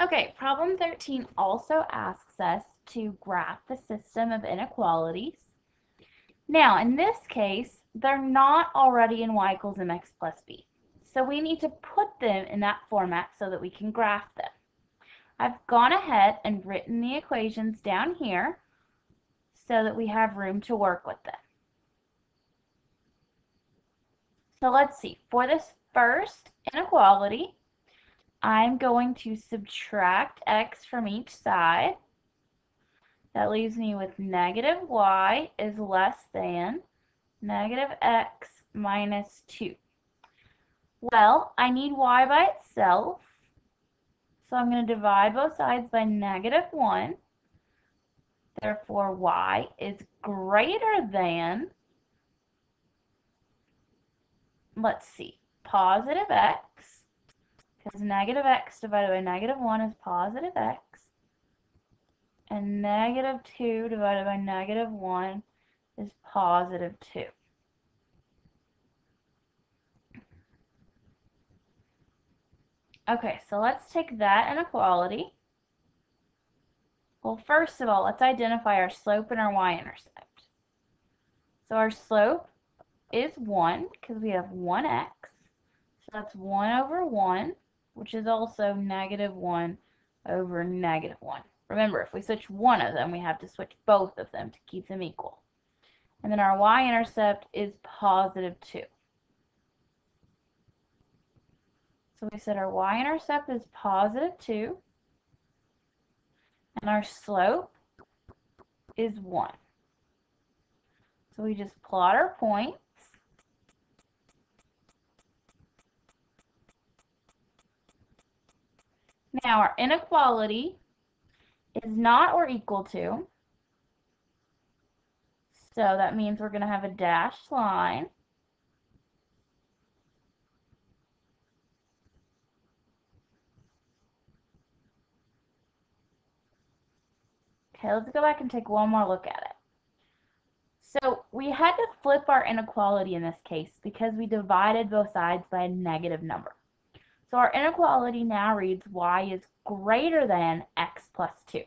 Okay, problem 13 also asks us to graph the system of inequalities. Now, in this case, they're not already in y equals mx plus b. So we need to put them in that format so that we can graph them. I've gone ahead and written the equations down here so that we have room to work with them. So let's see. For this first inequality, I'm going to subtract x from each side. That leaves me with negative y is less than negative x minus 2. Well, I need y by itself, so I'm going to divide both sides by negative 1. Therefore, y is greater than, let's see, positive x, because negative x divided by negative 1 is positive x, and negative 2 divided by negative 1 is positive 2. Okay, so let's take that inequality. Well, first of all, let's identify our slope and our y-intercept. So our slope is 1 because we have 1x. So that's 1 over 1, which is also negative 1 over negative 1. Remember, if we switch one of them, we have to switch both of them to keep them equal. And then our y-intercept is positive 2. So we said our y-intercept is positive 2, and our slope is 1. So we just plot our points. Now our inequality is not or equal to, so that means we're going to have a dashed line. Okay, let's go back and take one more look at it. So we had to flip our inequality in this case because we divided both sides by a negative number. So our inequality now reads y is greater than x plus 2.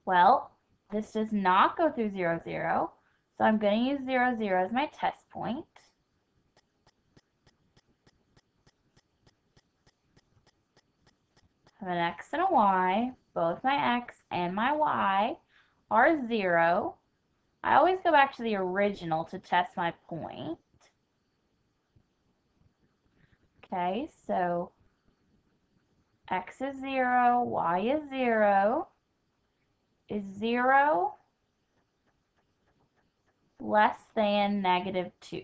Well, this does not go through 0, 0, so I'm going to use 0, 0 as my test point. I have an x and a y. Both my x and my y are 0. I always go back to the original to test my point. Okay, so x is 0, y is 0. Is 0 less than negative 2?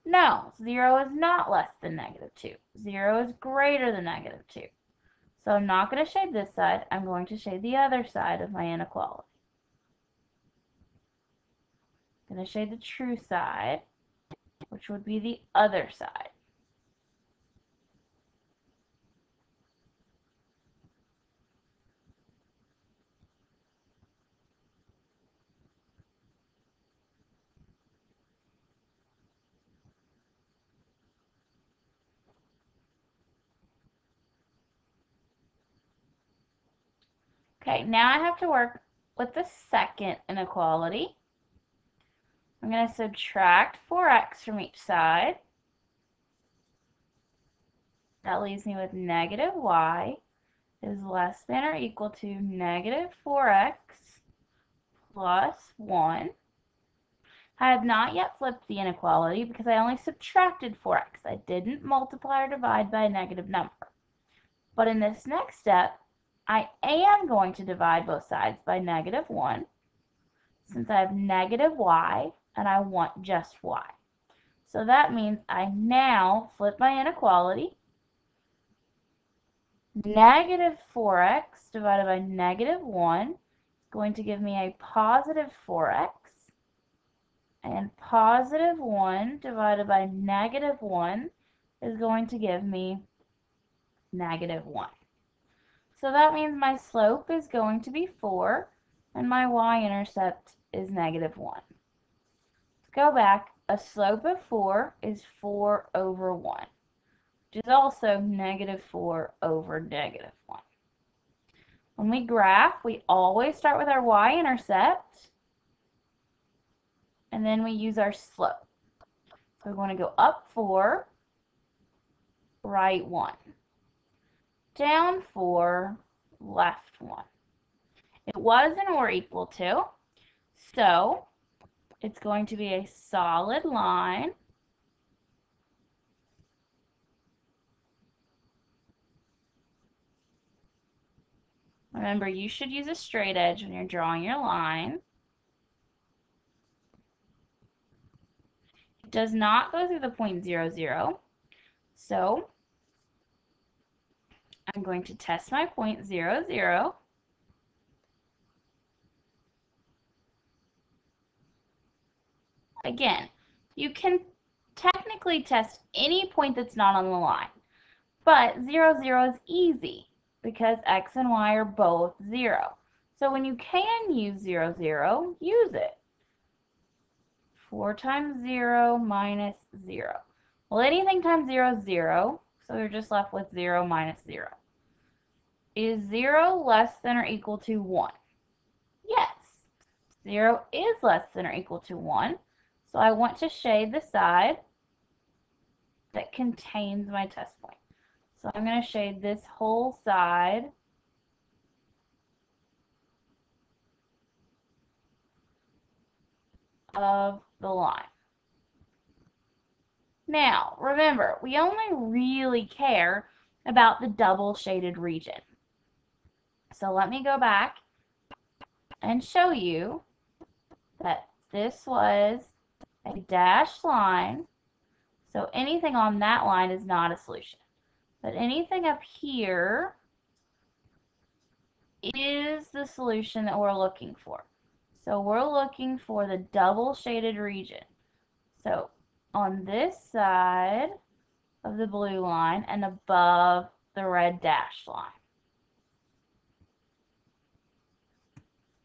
No, 0 is not less than negative 2. 0 is greater than negative 2. So I'm not going to shade this side. I'm going to shade the other side of my inequality. I'm going to shade the true side, which would be the other side. Okay, now I have to work with the second inequality. I'm going to subtract 4x from each side. That leaves me with negative y is less than or equal to negative 4x plus 1. I have not yet flipped the inequality because I only subtracted 4x. I didn't multiply or divide by a negative number. But in this next step, I am going to divide both sides by negative 1 since I have negative y and I want just y. So that means I now flip my inequality. Negative 4x divided by negative 1 is going to give me a positive 4x. And positive 1 divided by negative 1 is going to give me negative 1. So that means my slope is going to be 4, and my y-intercept is negative 1. Let's go back, a slope of 4 is 4 over 1, which is also negative 4 over negative 1. When we graph, we always start with our y-intercept, and then we use our slope. So we're going to go up 4, right 1, down 4, left 1. It was an or equal to, so it's going to be a solid line. Remember, you should use a straight edge when you're drawing your line. It does not go through the point 0, 0. So I'm going to test my point 0, 0. Again, you can technically test any point that's not on the line, but 0, 0 is easy because x and y are both 0. So when you can use 0, 0, use it. 4 times 0 minus 0. Well, anything times 0 is 0, so we're just left with 0 minus 0. Is 0 less than or equal to 1? Yes. 0 is less than or equal to 1, so I want to shade the side that contains my test point. So I'm going to shade this whole side of the line. Now, remember, we only really care about the double shaded region. So let me go back and show you that this was a dashed line. So anything on that line is not a solution. But anything up here is the solution that we're looking for. So we're looking for the double shaded region. So on this side of the blue line and above the red dashed line.